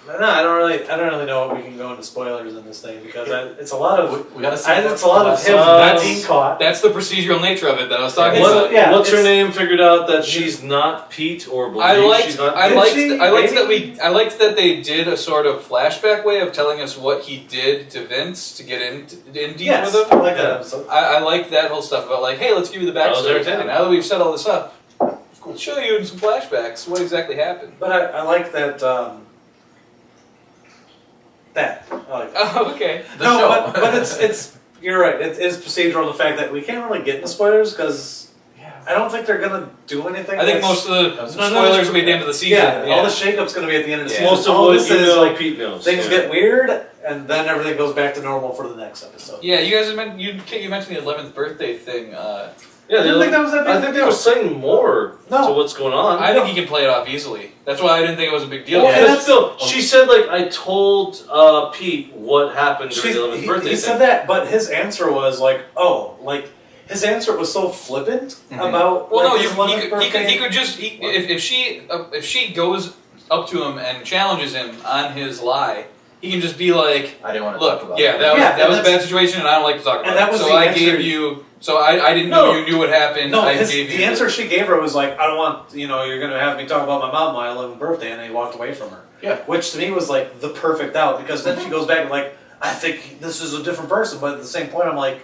No, I don't really know what we can go into spoilers in this thing because it's a lot of We gotta see. it's a lot of him Uh, not being caught. That's the procedural nature of it that I was talking It's- about. yeah, What's her it's- name? Figured out that she's not Pete or believe I liked, she's not. I Did liked, she? I liked that Maybe? I liked that they did a sort of flashback way of telling us what he did to Vince to get in deep Yes, with I him. like that episode. I liked that whole stuff about like, hey, let's give you the That was backstory. entertaining. Now that we've set all this up, let's show you in some flashbacks what exactly happened. But I like that. That I like that. Oh, okay. The No, show. but it's you're right. It is procedural. The fact that we can't really get into spoilers because Yeah. I don't think they're gonna do anything. I think that's- most of the That's- spoilers will be at the end of the season. Yeah, all the shakeup's gonna be at the end of the Yeah. season. Most of all what this you is know, like Pete knows. things yeah. get weird, and then everything goes back to normal for the next episode. Yeah, you guys have you mentioned the 11th birthday thing. Yeah, I didn't think that was that big I of a think they deal. were saying more No. to what's going on. I think he can play it off easily. That's why I didn't think it was a big deal. Well, Because and still, she said like I told Pete what happened during the 11th birthday he thing. said that, but his answer was like, "Oh, like his answer was so flippant Mhm. about." Well, like, no, his 11th birthday. he could just if she goes up to him and challenges him on his lie, he can just be like, I didn't want to "Look, talk about yeah, it. that was Yeah, that was a and bad situation, and I don't like to talk about and that it. was So the I answer- gave you, so I didn't No. know you knew what happened. No, I his, gave you the answer she gave her was like, "I don't want you're gonna have me talk about my mom on my 11th birthday," and he walked away from her. Yeah. Which to me was like the perfect out because then she goes back and like, "I think this is a different person," but at the same point, I'm like,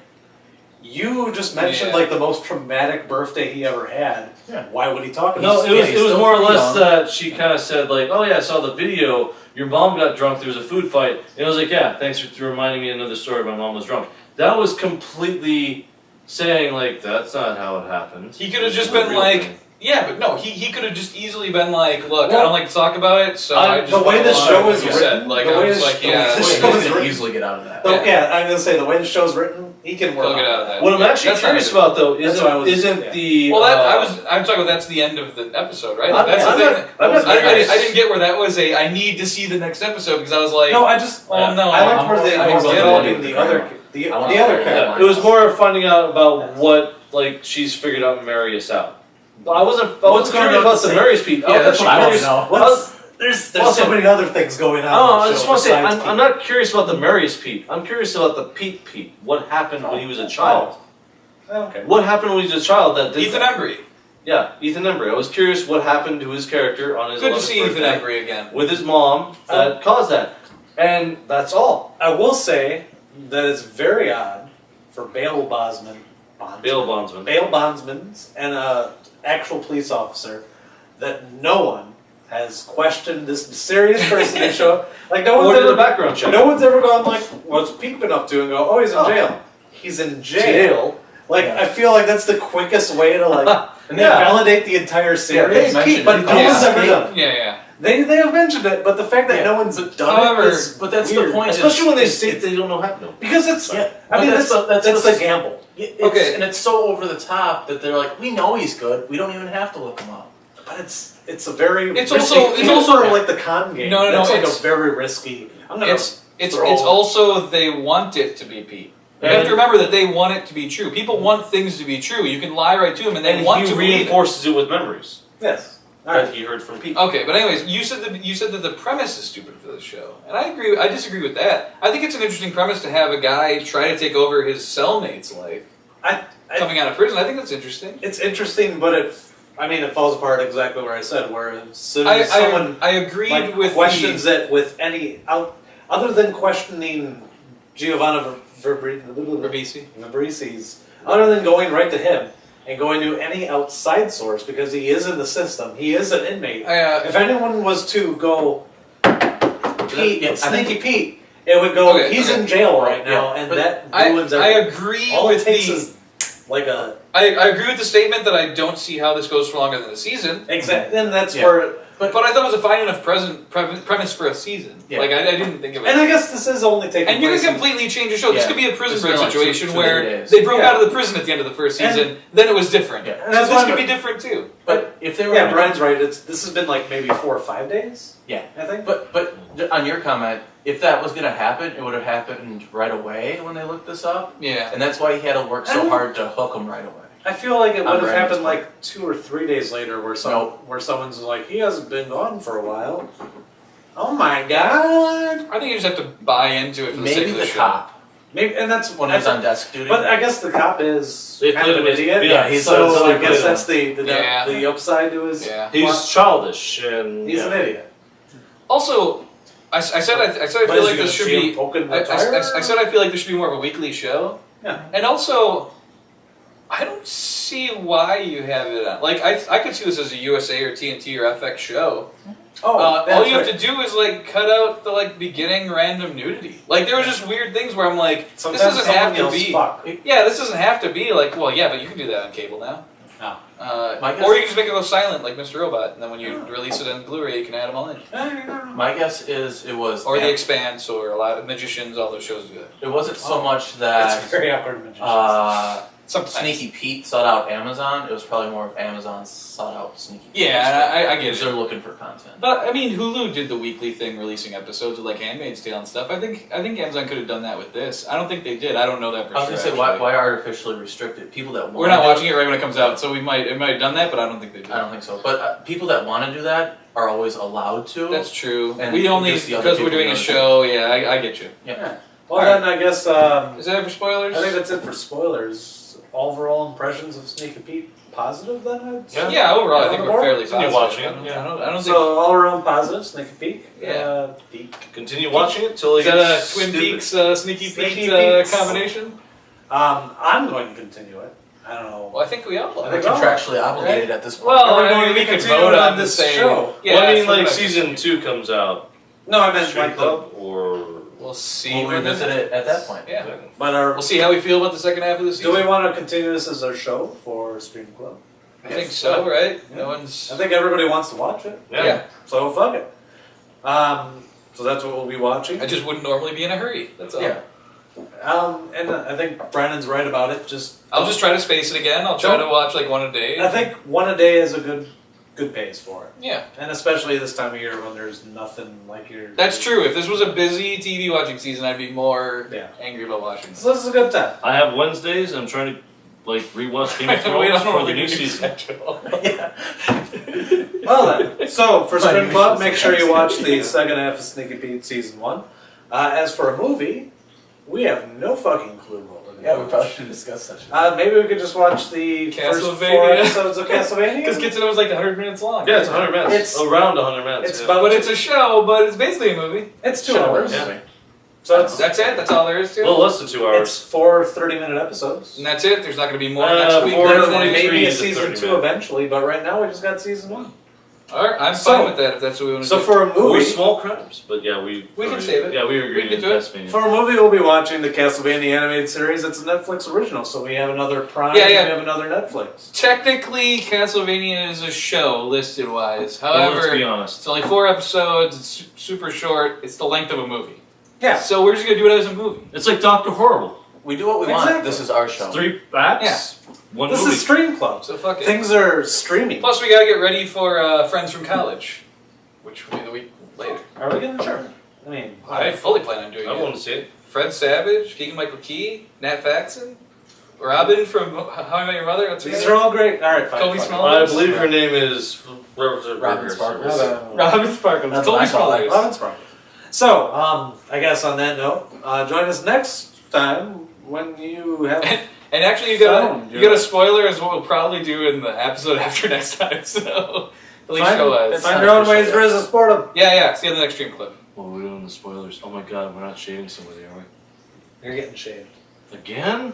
"You just mentioned Yeah. like the most traumatic birthday he ever had. Yeah. Why would he talk about No, this?" it was he's it was still more or less young. that she kind of said like, "Oh yeah, I saw the video. Your mom got drunk. There was a food fight." And I was like, "Yeah, thanks for reminding me another story. My mom was drunk." That was completely saying like that's not how it happened. He could have just It's a been real like, thing. yeah, but no, he could have just easily been like, look, I Well, don't like to talk about it, so I just the way went the along show with is what you said. written, Like the I way was the like, show- yeah, the this show is- is He can written- easily get out of that. So, Yeah. yeah, I'm gonna say the way the show's written, he can work He'll get on out of that. What I'm actually That's not curious good. about though That's what I was- isn't yeah. the Well, uh, I'm talking about that's the end of the episode, right? I'm- That's I'm the not- thing. I'm not I curious. didn't get where that was a. I need to see the next episode because I was like, No, I just well, no, I liked where they I were get it. developing the other The I want other to- character. Yeah, it was more finding out about what like she's figured out Marius out. But I wasn't What's going curious on about to the say? Marius piece. Yeah, that's what I want to curious- know. There's Well, so many other things going on. Oh, in I the just show want to say, besides I'm not curious about the Marius Pete. I'm curious about the Pete. What happened when he was a child? Okay. What happened when he was a child that did Ethan that? Embry. Yeah, Ethan Embry. I was curious what happened to his character on his Good to 11th see Ethan birthday Embry again. with his mom that caused that. And that's all. I will say that it's very odd for bail bondsmen, Bail bondsman. and a actual police officer that no one has questioned this mysterious person who showed up. Like no Or one's did ever a background check. No one's ever gone like, what's Pete been up to? And go, oh, he's in Oh. jail. He's in jail. Jail. Like Yeah. I feel like that's the quickest way to like And validate the entire series. they mentioned but it. no Yeah. one's ever done. Yeah. They have mentioned it, but the fact that Yeah. no one's done However, it is but that's weird. the point. Especially when they It's- state they don't know how to know. Because it's Yeah, I but mean that's that's the- the gamble. Okay. And it's so over the top that they're like, we know he's good. We don't even have to look him up. But it's a very It's risky, also- it's even also- for like the con game. No, that's like a it's- very risky. I'm gonna It's throw- also they want it to be Pete. You have to remember that they want it to be true. People want things to be true. You can lie right to them, and they And want he to believe it. reinforces it with memories yes. All that right. he heard from Pete. Okay, but anyways, you said that the premise is stupid for this show, and I agree. I disagree with that. I think it's an interesting premise to have a guy try to take over his cellmate's life I coming out of prison. I think that's interesting. it's interesting, but it falls apart exactly where I said. Where as soon I as someone agreed like, with questions it with any other than questioning Giovanna Ribisi. Fabrizi's, other than going right to him and going to any outside source because he is in the system, he is an inmate. If anyone was to go, Pete, Yeah, I Sneaky think- Pete, it would go, Okay, he's okay. in jail right now, Yeah, and but that I ruins everything. agree All it with takes the. is like a I agree with the statement that I don't see how this goes for longer than a season. exact. Then that's Yeah. where, But I thought it was a fine enough premise for a season. Yeah. Like I didn't think of it. and I guess this is only taking. And you place can in- completely change the show. This Yeah. could be a prison It's break been like situation 2 where days. they broke Yeah. out of the prison at the end of the first And- season. Then it was different. Yeah. And So that's this why could be I'm- different too. But if they were Yeah, gonna- Brian's right. This has been like maybe 4 or 5 days. Yeah. I think. But on your comment, if that was gonna happen, it would have happened right away when they looked this up, Yeah. and that's why he had to work so hard to hook him right away. I feel like it On would have Brandon's happened part. like 2 or 3 days later, where where someone's like, he hasn't been gone for a while. Oh my god! I think you just have to buy into it for the sake Maybe of the the show. cop Maybe, and that's when he's on desk duty. But I guess the cop is They kind played of an him as- idiot. yeah, he's so a- I so guess good. that's Yeah. the upside to his. Yeah. He's childish and He's an idiot. Also, I said I But feel is like he this should gonna be. poking I the tire? said I feel like this should be more of a weekly show. Yeah. And also, I don't see why you have it on. Like I could see this as a USA or TNT or FX show. All you have to do is like cut out the like beginning random nudity. Like there was just weird things where I'm like, Sometimes this doesn't have to someone be. yells, "Fuck." Yeah, this doesn't have to be like. Well, yeah, but you can do that on cable now. No. My guess- Or you can just make it go silent like Mr. Robot, and then when you release it on Blu-ray, you can add them all in. My guess is it was Or The Expanse, or a lot of Magicians, all those shows do that. it wasn't so much That's that very awkward. Magicians. Sometimes. Sneaky Pete sought out Amazon. It was probably more of Amazon sought out Sneaky Pete. Yeah, I get because it. they're looking for content. But I mean, Hulu did the weekly thing, releasing episodes of like Handmaid's Tale and stuff. I think Amazon could have done that with this. I don't think they did. I don't know that for I was sure. gonna say why, actually. why artificially restrict it? People that want We're not watching it right when it comes out, so it might have done that, but I don't think they did. I don't think so. But people that want to do that are always allowed to. That's true. And We only just the other because we're people doing a know. show. Yeah, I get you. Well, then I guess Is that it for spoilers? I think that's it for spoilers. Overall impressions of Sneaky Pete positive then? I'd say? Yeah, overall, I think On the we're board? fairly Continue positive. watching it, I don't think. So all around positive, Sneaky Pete. Yeah. Pete. continue watching it till Is he that a gets Twin stupid. Peaks Sneaky Sneaky Pete Pete's. combination? I'm going to continue it. I don't know. Well, I think we all I They're think are. contractually obligated at this point. Well, Are we I going mean, to we be could continuing vote on on this this show? Yeah, Well, I mean, that's what like I- season 2 comes out. No, I meant my Straight club. Club or We'll see. We'll where revisit this- it at that point. Yeah. But We'll see how we feel about the second half of the do season. we want to continue this as our show for Stream Club? I think so, right? Yeah. No one's. I think everybody wants to watch it, yeah. so fuck it. So that's what we'll be watching. I just wouldn't normally be in a hurry. That's all. Yeah. And I think Brandon's right about it. I'll just try to space it again. I'll try to watch like one a day. I think one a day is a good good pace for it. Yeah. And especially this time of year when there's nothing like you're... That's true. If this was a busy TV watching season, I'd be more Yeah. angry about watching. So this is a good time. I have Wednesdays, and I'm trying to like rewatch Game of Wait, Thrones I don't for know the new what season. Yeah. Well then, so for Right, Screen we Club, should make say sure you watch next the week. second half of Sneaky Pete Season 1. As for a movie, we have no fucking clue what we're going to Yeah, we probably should discuss that shit. Maybe we could just watch the first 4 Castlevania. episodes of Castlevania. Because Kitsune was like 100 minutes long. Yeah, it's 100 minutes. It's- around 100 minutes. it's yeah. about- But it's a show, but it's basically a movie. It's 2 Sure, hours. Yeah. So it's That's it. That's all there is to it. Well, less than 2 hours. it's 4 30-minute episodes. And that's it. There's not going to be more next week. four- There Thursday. twenty- may be a 23 to season 30 2 minutes. eventually, but right now we just got season 1. All right, I'm So- fine with that if that's what we want to So do. for a Or movie, small crimes, but yeah, we can save it. Yeah, we We agree can in do it. Tasmania. for a movie, we'll be watching the Castlevania animated series. It's a Netflix original, so we have another Prime. Yeah, yeah. We have another Netflix. Technically, Castlevania is a show listed wise. Well, However, let's be honest. it's only 4 episodes. It's super short. It's the length of a movie. Yeah. So we're just gonna do it as a movie. It's like Doctor Horrible. We do what we want. Exactly. This is our show. It's 3 acts. One This movie. is Stream Club. So fuck it. Things are streaming. Plus, we gotta get ready for Friends from College, which will be the week later. Are we gonna sure? I mean, I fully plan on doing I it. want to see it. Fred Savage, Keegan Michael Key, Nat Faxon, Robin from How I Met Your Mother. What's her these name? are all great. All right, fine. Kobe fine. Smulders. I believe her name is Robin Sparkles. Robin Sparkles. That's Kobe what I call it. Smulders. Robin Sparkles. So, I guess on that note, join us next time when you have. And actually, you Sound, got a spoiler as what we'll probably do in the episode after next time. So at least show us. Find your own ways to resist boredom. Yeah. See you in the next stream clip. Well, we're doing the spoilers. Oh my god, we're not shaving somebody, are we? You're getting shaved. Again?